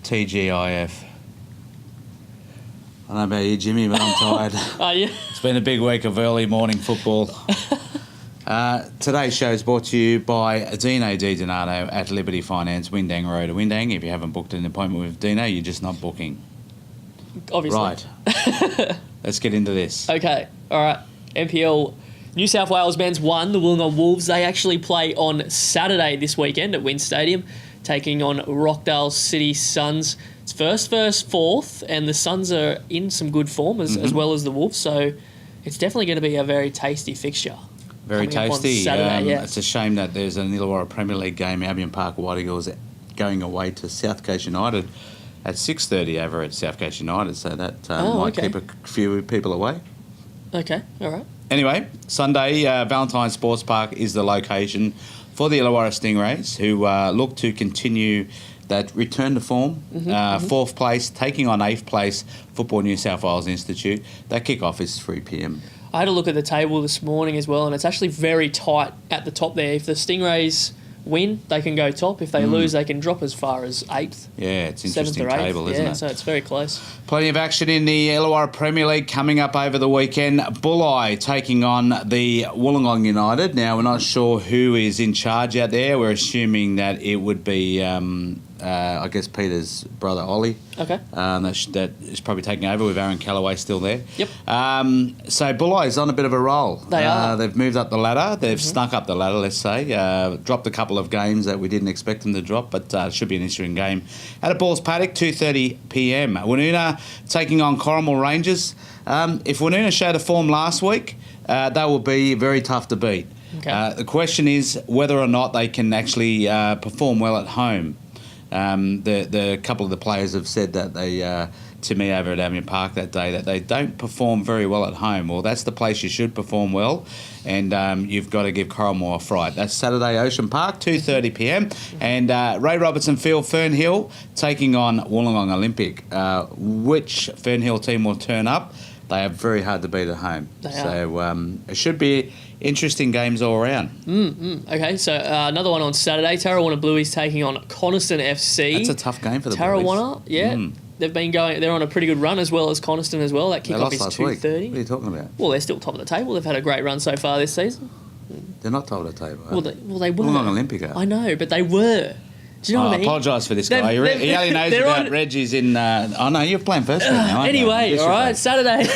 TGIF. I don't know about you, Jimmy, but I'm tired. Are you? It's been a big week of early morning football. Today's show is brought to you by Dino Di Donato at Liberty Finance, Windang Road to Windang. If you haven't booked an appointment with Dino, you're just not booking. Obviously. Right. Let's get into this. Okay. All right. NPL New South Wales men's won. The Wollongong Wolves, they actually play on Saturday this weekend at Wynn Stadium, taking on Rockdale City Suns. It's first versus fourth, and the Suns are in some good form as well as the Wolves, so it's definitely going to be a very tasty fixture. Very tasty. Saturday, yeah. It's a shame that there's an Illawarra Premier League game, Albion Park White Eagles, going away to South Coast United at 6:30 over at South Coast United, so that might keep a few people away. Okay, all right. Anyway, Sunday, Valentine Sports Park is the location for the Illawarra Stingrays, who look to continue that return to form. Fourth place, taking on eighth place, Football New South Wales Institute. That kick-off is 3 p.m. I had a look at the table this morning as well, and it's actually very tight at the top there. If the Stingrays win, they can go top. If they lose, they can drop as far as 8th. Yeah, it's an interesting table, isn't it? Yeah, so it's very close. Plenty of action in the Illawarra Premier League coming up over the weekend. Bulli taking on the Wollongong United. Now, we're not sure who is in charge out there. We're assuming that it would be, I guess, Peter's brother, Ollie. Okay. That is probably taking over with Aaron Callaway still there. Yep. So Bulli is on a bit of a roll. They are. They've moved up the ladder. They've snuck up the ladder, let's say. Dropped a couple of games that we didn't expect them to drop, but it should be an interesting game. At a Balls Paddock, 2:30 p.m. Woonona taking on Corrimal Rangers. If Woonona showed a form last week, that will be very tough to beat. Okay. The question is whether or not they can actually perform well at home. The couple of the players have said that they, to me over at Albion Park that day, that they don't perform very well at home. Well, that's the place you should perform well, and you've got to give Corrimal a fright. That's Saturday, Ocean Park, 2:30 p.m. And Ray Robertson Field, Fernhill taking on Wollongong Olympic. Which Fernhill team will turn up? They are very hard to beat at home. So it should be interesting games all around. Okay, so another one on Saturday. Tarrawanna Blueies taking on Coniston FC. That's a tough game for the Tarrawanna, Blueies. yeah. They've been going. They're on a pretty good run as well as Coniston as well. That kickoff is 2:30. What are you talking about? Well, they're still top of the table. They've had a great run so far this season. They're not top of the table. Well, they were. Wollongong Olympic are. I know, but they were. Do you know what I mean? I apologise for this guy. He only knows about Reggie's in... oh, no, you're playing first now, aren't anyway, you? all right, Saturday.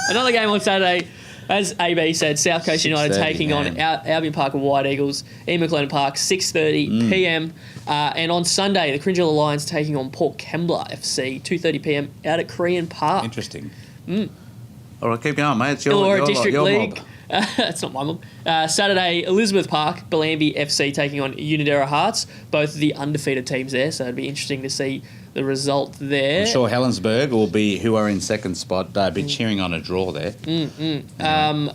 Another game on Saturday. As AB said, South Coast United taking on Albion Park White Eagles, Ian McLennan Park, 6:30 p.m. And on Sunday, the Cringilla Lions taking on Port Kembla FC, 2:30 p.m. out at Korean Park. Interesting. All right, keep going, mate. It's your Illawarra District League. mob. That's not my mob. Saturday, Elizabeth Park, Bellambi FC taking on Unidera Hearts. Both of the undefeated teams there, so it'd be interesting to see the result there. I'm sure Helensburgh will be, who are in second spot, be cheering on a draw there.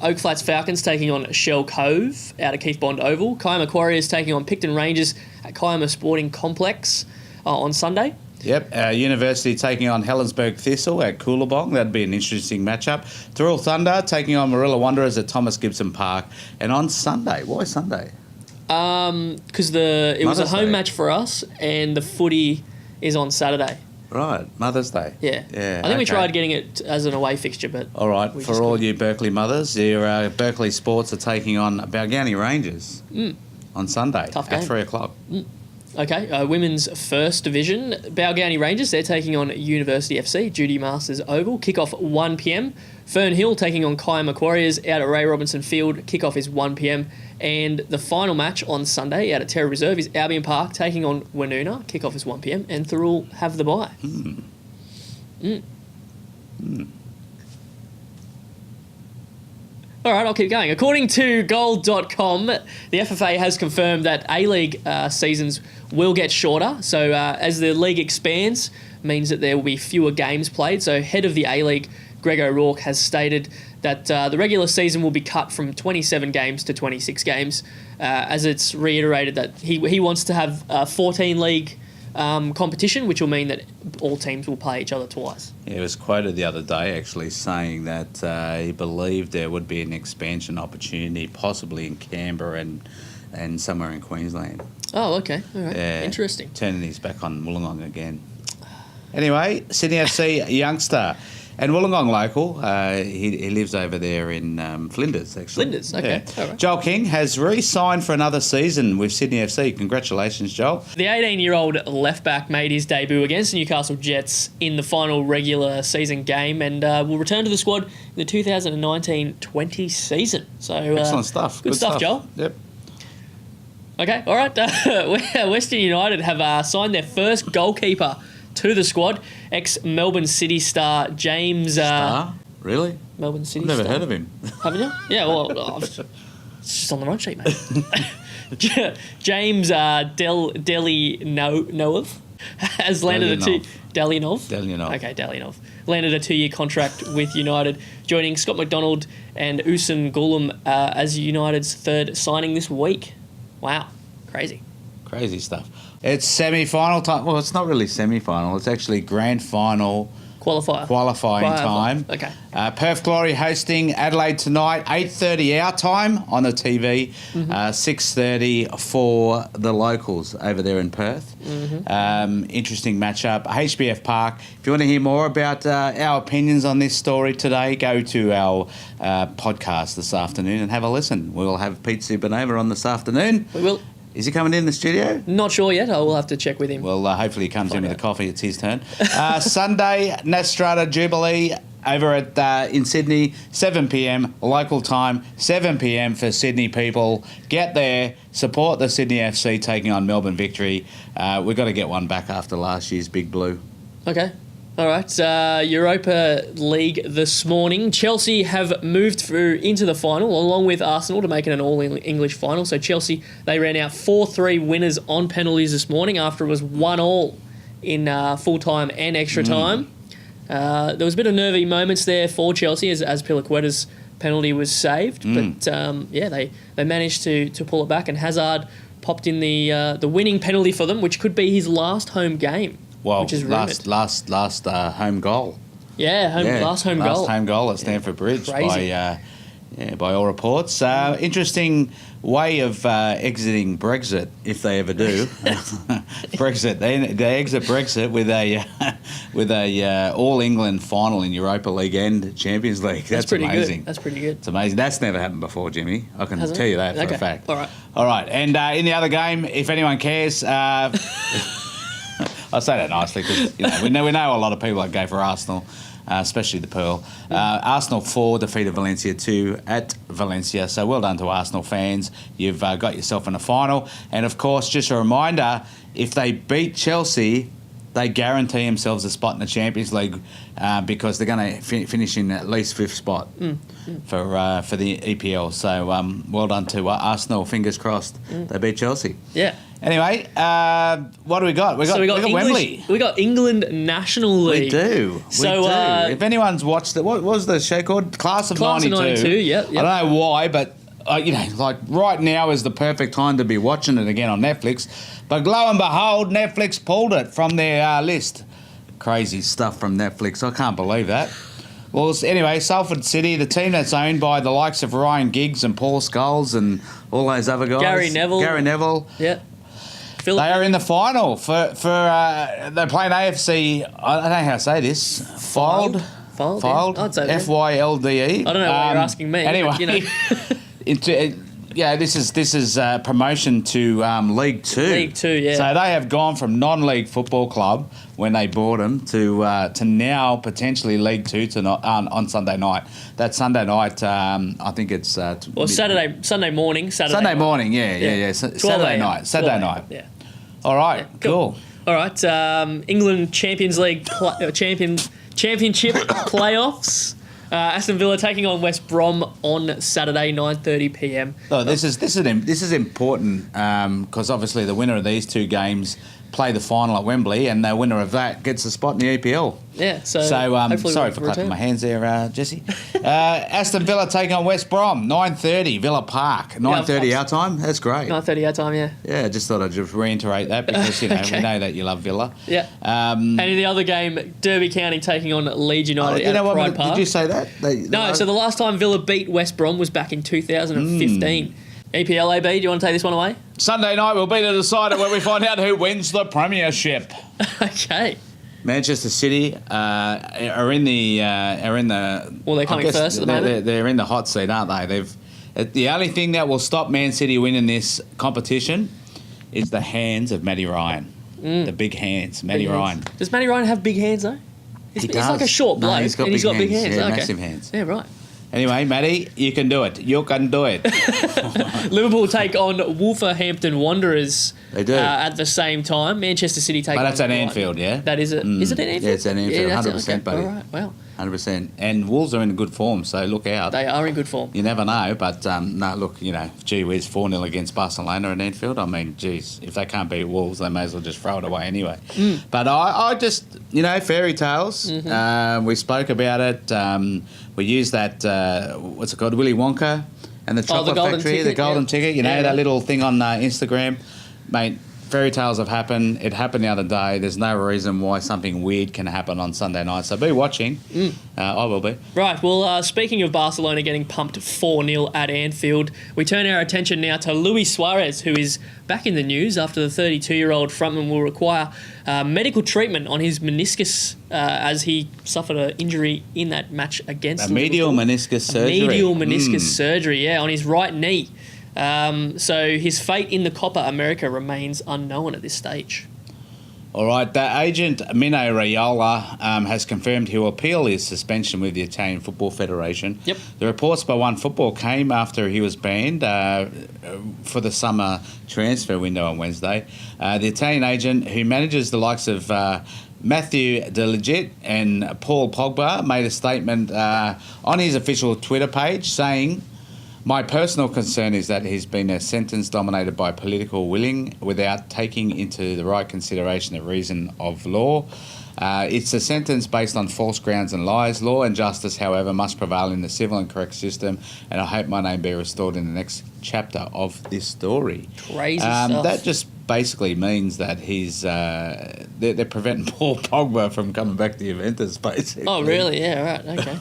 Oak Flats Falcons taking on Shell Cove out at Keith Bond Oval. Kiama Quarriers taking on Picton Rangers at Kiama Sporting Complex on Sunday. Yep, University taking on Helensburgh Thistle at Coolabong. That'd be an interesting matchup. Thurl Thunder taking on Marilla Wanderers at Thomas Gibson Park. And on Sunday, why Sunday? Because it was a home match for us, and the footy is on Saturday. Right, Mother's Day. Yeah. I think we tried getting it as an away fixture, but... All right, for all you Berkeley mothers, your Berkeley Sports are taking on Balgownie Rangers on Sunday at 3 o'clock. Okay, Women's First Division. Balgownie Rangers, they're taking on University FC, Judy Masters Oval. Kickoff 1 p.m. Fernhill taking on Kiama Quarriers out at Ray Robinson Field. Kickoff is 1 p.m. And the final match on Sunday out at Terra Reserve is Albion Park taking on Woonona. Kickoff is 1 p.m. And Thurl have the bye. All right, I'll keep going. According to gold.com, the FFA has confirmed that A-League seasons will get shorter. So as the league expands, means that there will be fewer games played. So head of the A-League, Greg O'Rourke has stated that the regular season will be cut from 27 games to 26 games, as it's reiterated that he wants to have a 14 league competition, which will mean that all teams will play each other twice. Yeah, he was quoted the other day actually saying that he believed there would be an expansion opportunity, possibly in Canberra and somewhere in Queensland. Oh, okay. All right. Yeah, Interesting. turning his back on Wollongong again. Anyway, Sydney FC youngster and Wollongong local. He lives over there in Flinders, actually. Flinders, okay. Yeah. All right. Joel King has re-signed for another season with Sydney FC. Congratulations, Joel. The 18-year-old left-back made his debut against the Newcastle Jets in the final regular season game and will return to the squad in the 2019-20 season. So Excellent stuff. Good stuff, Joel. Yep. Okay, all right. Western United have signed their first goalkeeper to the squad. Ex-Melbourne City star James... Star? Really? Melbourne City I've never star. heard of him. Haven't you? Yeah, well, it's just on the run sheet, mate. James Delianov has landed Delianov. Okay, Delianov. Landed a 2-year contract with United, joining Scott McDonald and Usain Gulam as United's third signing this week. Wow, crazy. Crazy stuff. It's semi-final time. Well, it's not really semi-final. It's actually grand final qualifying time. Okay. Perth Glory hosting Adelaide tonight, 8:30 our time on the TV, 6:30 for the locals over there in Perth. Interesting matchup. HBF Park. If you want to hear more about our opinions on this story today, go to our podcast this afternoon and have a listen. We'll have Pete Subanova on this afternoon. We will. Is he coming in the studio? Not sure yet. I will have to check with him. Well, hopefully he comes in with a coffee. It's his turn. Sunday, Nastrata Jubilee over at in Sydney, 7 p.m. local time, 7 p.m. for Sydney people. Get there, support the Sydney FC taking on Melbourne Victory. We've got to get one back after last year's Big Blue. Okay. All right. Europa League this morning. Chelsea have moved through into the final along with Arsenal to make it an all-English final. So Chelsea, they ran out 4-3 winners on penalties this morning after it was 1-1 in full-time and extra time. There was a bit of nervy moments there for Chelsea as Pilaqueta's penalty was saved. But, they managed to pull it back, and Hazard popped in the winning penalty for them, which could be his last home game. Well, which is last home goal. Last home goal. Last home goal at Stamford Bridge Crazy. by all reports. Interesting way of exiting Brexit, if they ever do. Brexit. They exit Brexit with a All England final in Europa League and Champions League. That's pretty amazing. good. That's pretty good. It's amazing. That's never happened before, Jimmy. I can tell you that for a fact. All right. All right. And in the other game, if anyone cares. I say that nicely because we know a lot of people that go for Arsenal, especially the Pearl. Arsenal 4 defeated Valencia 2 at Valencia. So well done to Arsenal fans. You've got yourself in a final. And of course, just a reminder, if they beat Chelsea, they guarantee themselves a spot in the Champions League because they're going to finish in at least 5th spot for the EPL. So well done to Arsenal. Fingers crossed they beat Chelsea. Yeah. Anyway, what do we got? We got Wembley. We got England National League. We do. If anyone's watched it, what was the show called? Class of 92. Class of 92, yeah. I don't know why, but right now is the perfect time to be watching it again on Netflix. But lo and behold, Netflix pulled it from their list. Crazy stuff from Netflix. I can't believe that. Well, anyway, Salford City, the team that's owned by the likes of Ryan Giggs and Paul Scholes and all those other guys. Gary Neville. Yeah. They are in the final for they're playing AFC. I don't know how to say this. Fold. Yeah. I'd say that. FYLDE. I don't know why you're asking me. Anyway, this is promotion to League Two. League Two, yeah. So they have gone from non-league football club when they bought them to now potentially League Two on Sunday night. That Sunday night, I think it's Sunday morning. Saturday morning, yeah. Saturday night. Yeah. All right, Yeah, cool. All right, England Champions League championship playoffs. Aston Villa taking on West Brom on Saturday, 9:30 p.m. Oh, this is important because obviously the winner of these two games play the final at Wembley, and the winner of that gets a spot in the EPL. Yeah, so hopefully sorry for return. clapping my hands there, Jesse. Aston Villa taking on West Brom, 9:30 Villa Park, 9:30 our time. That's great. 9:30 our time, yeah. Yeah, I just thought I'd just reiterate that because we know that you love Villa. Yeah. And in the other game, Derby County taking on Leeds United at Pride Park. Did you say that? No, so the last time Villa beat West Brom was back in 2015. EPL AB, do you want to take this one away? Sunday night will be the decider where we find out who wins the premiership. Okay. Manchester City are in the. Well, they're coming first at the moment. They're in the hot seat, aren't they? The only thing that will stop Man City winning this competition is the hands of Matty Ryan. The big hands, Matty Ryan. Does Matty Ryan have big hands though? He's like a short bloke, he's got big hands. Yeah, massive hands. Yeah, right. Anyway, Matty, you can do it. You can do it. Liverpool take on Wolverhampton Wanderers. They do. At the same time. Manchester City take on... But that's at Anfield, yeah? That is it. Is it at Anfield? Yeah, it's at Anfield, 100%, buddy. All right, wow. 100%. And Wolves are in good form, so look out. They are in good form. You never know, but no, look, gee whiz, 4-0 against Barcelona at Anfield. I mean, geez, if they can't beat Wolves, they may as well just throw it away anyway. But I just, fairy tales. We spoke about it. We used that, what's it called, Willy Wonka and the Chocolate Factory, the golden ticket, that little thing on Instagram. Mate, fairy tales have happened. It happened the other day. There's no reason why something weird can happen on Sunday night. So be watching. I will be. Right. Well, speaking of Barcelona getting pumped 4-0 at Anfield, we turn our attention now to Luis Suarez, who is back in the news after the 32-year-old frontman will require medical treatment on his meniscus as he suffered an injury in that match against medial meniscus surgery. Medial meniscus surgery, on his right knee. So his fate in the Copa America remains unknown at this stage. All right, the agent Mino Raiola has confirmed he will appeal his suspension with the Italian Football Federation. Yep. The reports by One Football came after he was banned for the summer transfer window on Wednesday. The Italian agent, who manages the likes of Matthew De Ligt and Paul Pogba, made a statement on his official Twitter page saying, "My personal concern is that he's been a sentence dominated by political willing without taking into the right consideration the reason of law. It's a sentence based on false grounds and lies. Law and justice, however, must prevail in the civil and correct system, and I hope my name be restored in the next chapter of this story." Crazy stuff. That just basically means that he's they're preventing Paul Pogba from coming back to Juventus, basically. Oh, really? Yeah, right. Okay.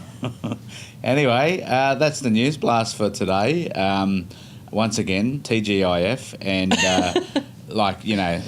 Anyway, that's the news blast for today. Once again, TGIF, and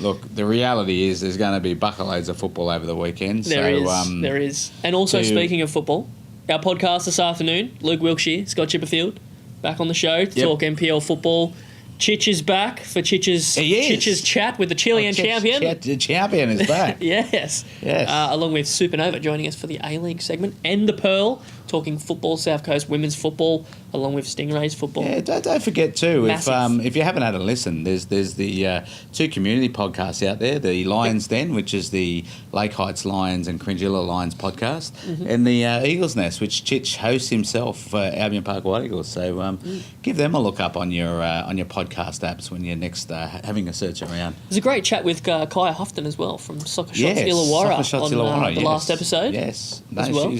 look, the reality is there's going to be bucketloads of football over the weekend. There is. And also, speaking of football, our podcast this afternoon, Luke Wilkshire, Scott Chipperfield, back on the show to talk NPL football. Chich is back for Chich's chat with the Chilean champion. The champion is back. Yes. Along with Supernova joining us for the A-League segment, and the Pearl talking football, South Coast women's football, along with Stingrays football. Yeah, don't forget too, Massive. if you haven't had a listen, there's the two community podcasts out there, the Lions Den, which is the Lake Heights Lions and Cringilla Lions podcast, and the Eagles Nest, which Chich hosts himself for Albion Park White Eagles. So give them a look up on your podcast apps when you're next having a search around. There's a great chat with Kaya Houghton as well from Soccer Shots Illawarra on the last episode. Yes,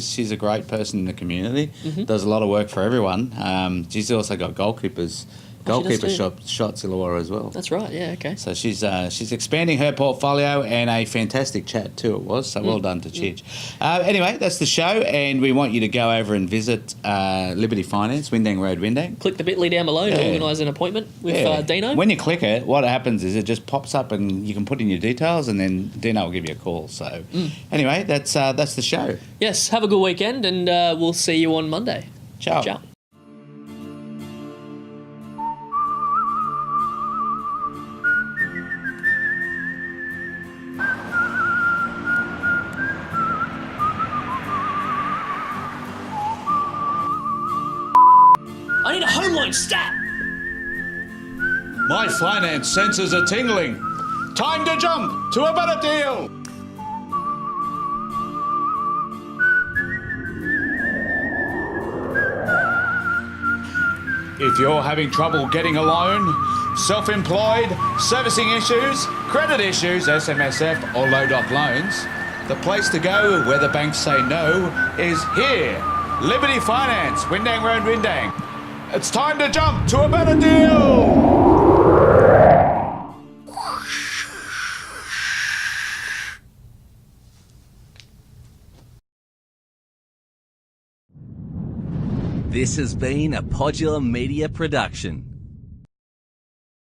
she's a great person in the community. Does a lot of work for everyone. She's also got goalkeeper shots Illawarra as well. That's right. Yeah. Okay. So she's expanding her portfolio, and a fantastic chat too it was. So well done to Chich. Anyway, that's the show, and we want you to go over and visit Liberty Finance, Windang Road, Windang. Click the bit.ly down below to organise an appointment with Dino. When you click it, what happens is it just pops up, and you can put in your details, and then Dino will give you a call. So anyway, that's the show. Yes. Have a good weekend, and we'll see you on Monday. Ciao. Ciao. I need a home loan stat! My finance senses are tingling. Time to jump to a better deal. If you're having trouble getting a loan, self-employed, servicing issues, credit issues, SMSF or low doc loans, the place to go where the banks say no is here. Liberty Finance, Windang Road, Windang. It's time to jump to a better deal! This has been a Podular Media production.